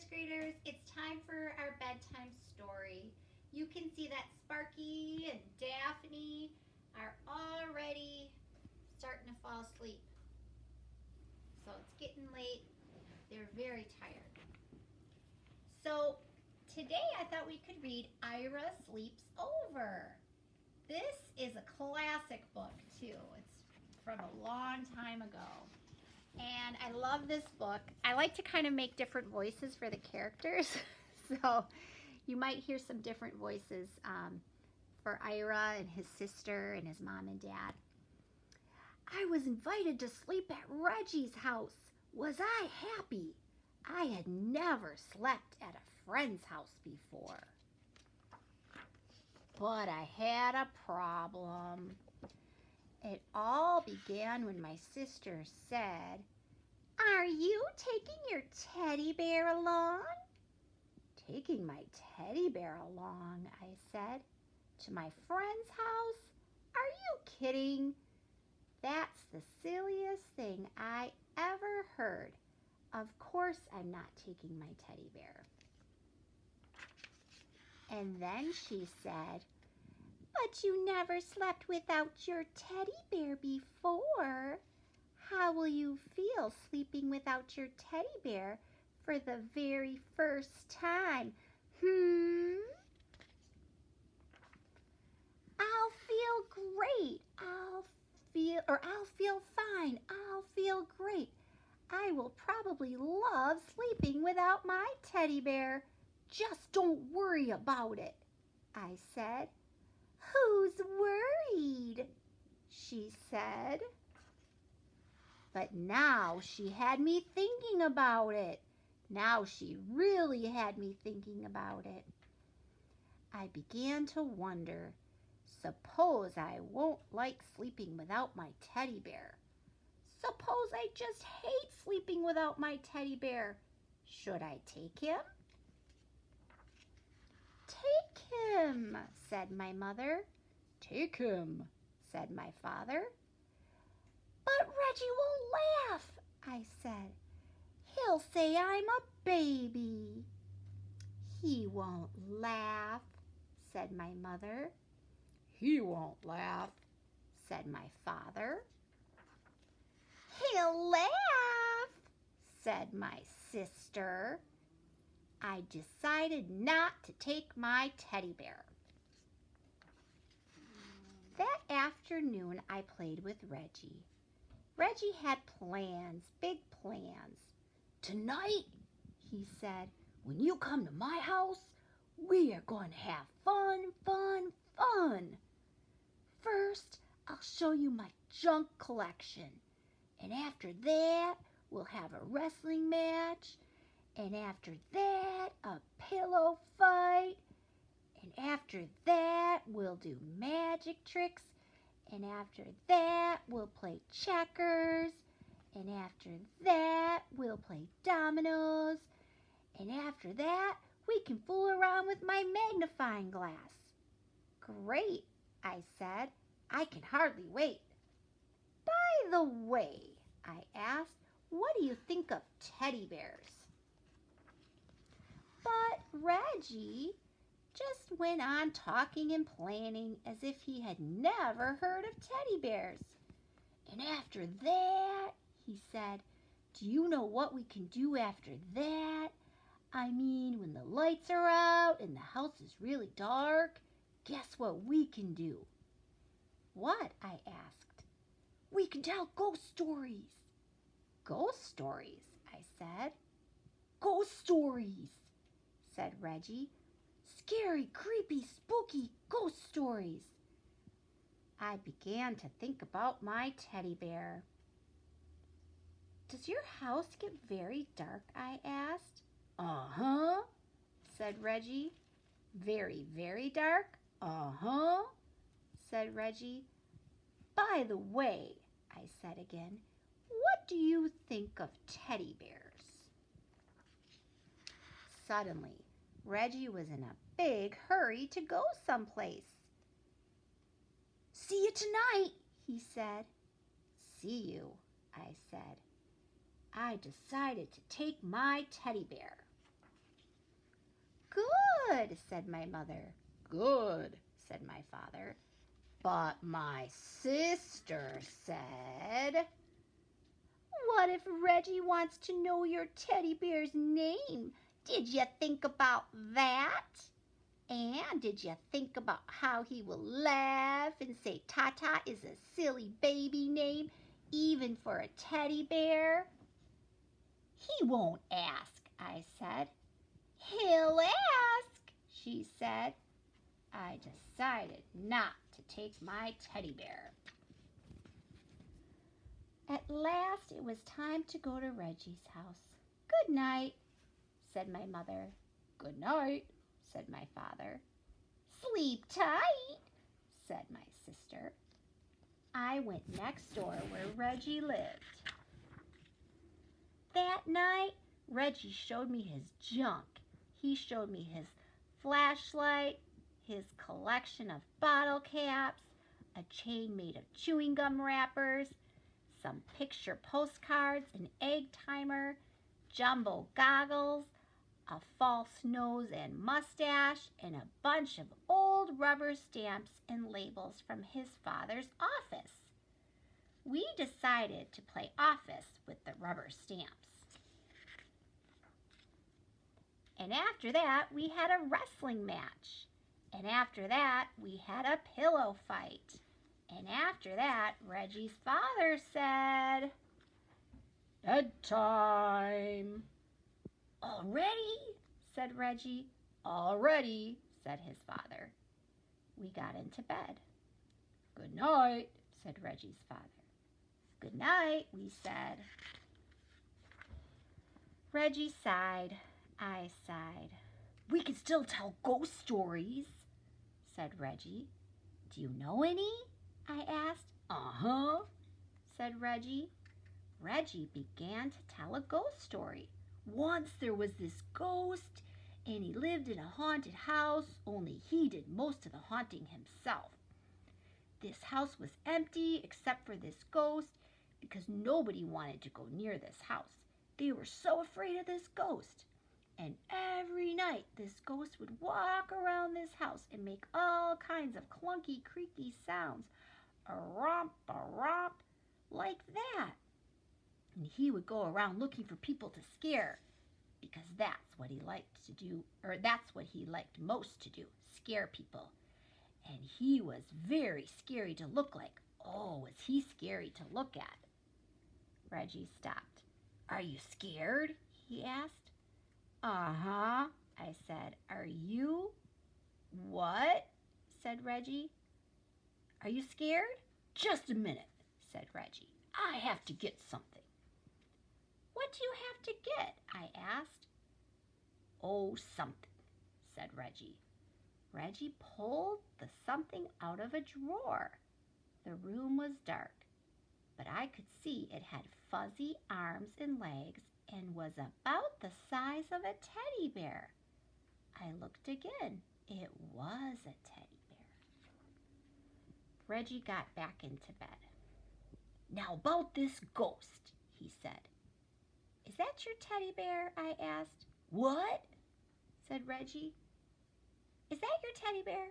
first graders, it's time for our bedtime story. You can see that Sparky and Daphne are already starting to fall asleep. So it's getting late. They're very tired. So today I thought we could read Ira Sleeps Over. This is a classic book too. It's from a long time ago. And I love this book. I like to kind of make different voices for the characters. So you might hear some different voices for Ira and his sister and his mom and dad. I was invited to sleep at Reggie's house. Was I happy? I had never slept at a friend's house before. But I had a problem. It all began when my sister said, "Are you taking your teddy bear along?" "Taking my teddy bear along," I said. "To my friend's house? Are you kidding? That's the silliest thing I ever heard. Of course I'm not taking my teddy bear." And then she said, "But you never slept without your teddy bear before. How will you feel sleeping without your teddy bear for the very first time? I'll feel great. I'll feel fine. I'll feel great. I will probably love sleeping without my teddy bear. Just don't worry about it," I said. "Who's worried?" she said. But now she had me thinking about it. Now she really had me thinking about it. I began to wonder, suppose I won't like sleeping without my teddy bear. Suppose I just hate sleeping without my teddy bear. Should I take him? "Take him," said my mother. "Take him," said my father. "But Reggie will laugh," I said. "He'll say I'm a baby." "He won't laugh," said my mother. "He won't laugh," said my father. "He'll laugh," said my sister. I decided not to take my teddy bear. That afternoon I played with Reggie. Reggie had plans, big plans. "Tonight," he said, "when you come to my house, we are going to have fun, fun, fun. First, I'll show you my junk collection. And after that, we'll have a wrestling match. And after that, a pillow fight. And after that, we'll do magic tricks. And after that, we'll play checkers. And after that, we'll play dominoes. And after that, we can fool around with my magnifying glass." "Great," I said. "I can hardly wait." "By the way," I asked, "what do you think of teddy bears?" But Reggie just went on talking and planning as if he had never heard of teddy bears. "And after that," he said, "do you know what we can do after that? I mean, when the lights are out and the house is really dark, guess what we can do?" "What?" I asked. "We can tell ghost stories." "Ghost stories?" I said. "Ghost stories," said Reggie. "Scary, creepy, spooky ghost stories." I began to think about my teddy bear. "Does your house get very dark?" I asked. "Uh-huh," said Reggie. "Very, very dark?" "Uh-huh," said Reggie. "By the way," I said again, "what do you think of teddy bears?" Suddenly, Reggie was in a big hurry to go someplace. "See you tonight," he said. "See you," I said. I decided to take my teddy bear. Good, said my mother. Good, said my father. But my sister said, what if Reggie wants to know your teddy bear's name? Did you think about that? And did you think about how he will laugh and say Tata is a silly baby name, even for a teddy bear? He won't ask, I said. He'll ask, she said. I decided not to take my teddy bear. At last it was time to go to Reggie's house. Good night, said my mother. Good night, said my father. Sleep tight, said my sister. I went next door where Reggie lived. That night, Reggie showed me his junk. He showed me his flashlight, his collection of bottle caps, a chain made of chewing gum wrappers, some picture postcards, an egg timer, jumbo goggles, a false nose and mustache, and a bunch of old rubber stamps and labels from his father's office. We decided to play office with the rubber stamps. And after that, we had a wrestling match. And after that, we had a pillow fight. And after that, Reggie's father said, bedtime. Already? Said Reggie. Already, said his father. We got into bed. Good night, said Reggie's father. Good night, we said. Reggie sighed. I sighed. We can still tell ghost stories, said Reggie. Do you know any? I asked. Uh-huh, said Reggie. Reggie began to tell a ghost story. Once there was this ghost, and he lived in a haunted house, only he did most of the haunting himself. This house was empty except for this ghost because nobody wanted to go near this house. They were so afraid of this ghost. And every night this ghost would walk around this house and make all kinds of clunky, creaky sounds. A romp, like that. And he would go around looking for people to scare because that's what he liked to do, or that's what he liked most to do, scare people. And he was very scary to look like. Oh, was he scary to look at? Reggie stopped. Are you scared? He asked. Uh-huh, I said. Are you? What? Said Reggie. Are you scared? Just a minute, said Reggie. I have to get something. What do you have to get? I asked. Oh, something, said Reggie. Reggie pulled the something out of a drawer. The room was dark, but I could see it had fuzzy arms and legs and was about the size of a teddy bear. I looked again. It was a teddy bear. Reggie got back into bed. Now about this ghost, he said. Is that your teddy bear? I asked. What? Said Reggie. Is that your teddy bear?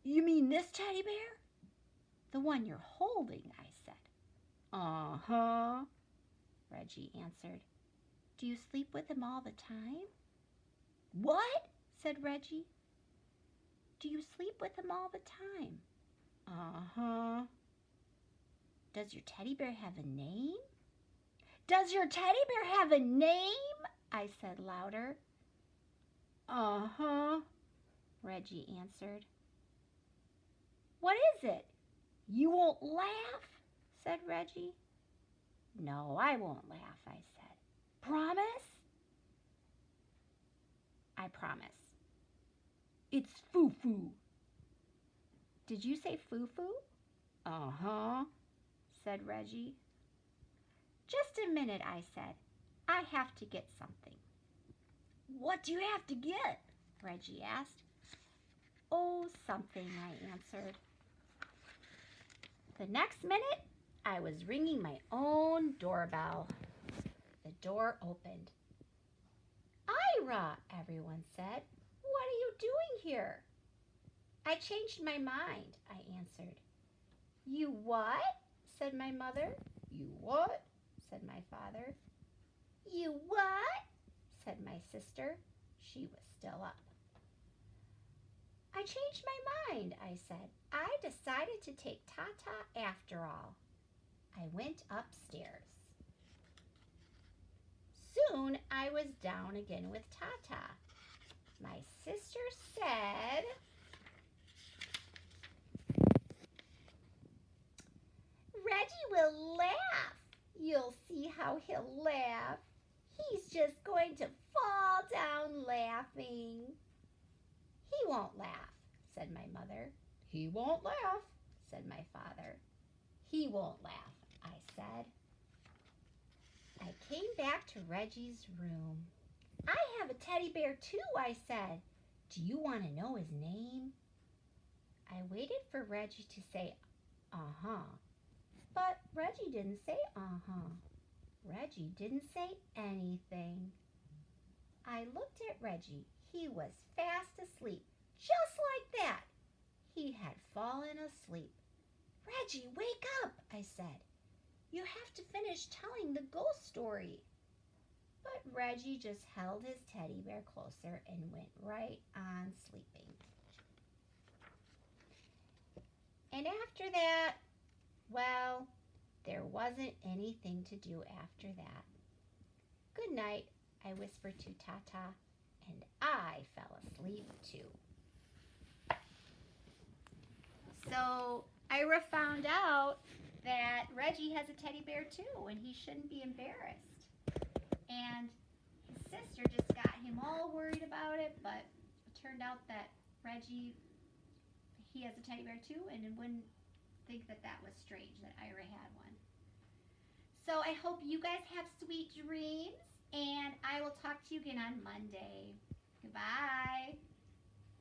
You mean this teddy bear? The one you're holding, I said. Uh-huh, Reggie answered. Do you sleep with him all the time? What? Said Reggie. Do you sleep with him all the time? Uh-huh. Does your teddy bear have a name? Does your teddy bear have a name? I said louder. Uh-huh, Reggie answered. What is it? You won't laugh? Said Reggie. No, I won't laugh, I said. Promise? I promise. It's Foo-Foo. Did you say Foo-Foo? Uh-huh, said Reggie. Just a minute, I said. I have to get something. What do you have to get? Reggie asked. Oh, something, I answered. The next minute, I was ringing my own doorbell. The door opened. Ira, everyone said. here?" "I changed my mind," I answered. "You what?" said my mother. "You what?" said my father. "You what?" said my sister. She was still up. "I changed my mind," I said. "I decided to take Tata after all." I went upstairs. Soon I was down again with Tata. My sister said, "Reggie will laugh. You'll see how he'll laugh. He's just going to fall down laughing." "He won't laugh," said my mother. "He won't laugh," said my father. "He won't laugh," I said. I came back to Reggie's room. "I have a teddy bear too," I said. "Do you want to know his name?" I waited for Reggie to say, "Uh-huh." But Reggie didn't say uh-huh. Reggie didn't say anything. I looked at Reggie. He was fast asleep, just like that. He had fallen asleep. "Reggie, wake up," I said. "You have to finish telling the ghost story." But Reggie just held his teddy bear closer and went right on sleeping. And after that, well, there wasn't anything to do after that. "Good night," I whispered to Tata, and I fell asleep too. So Ira found out that Reggie has a teddy bear too, and he shouldn't be embarrassed. And his sister just got him all worried about it, but it turned out that Reggie, he has a teddy bear too, and wouldn't think that that was strange that Ira had one. So I hope you guys have sweet dreams, and I will talk to you again on Monday. Goodbye.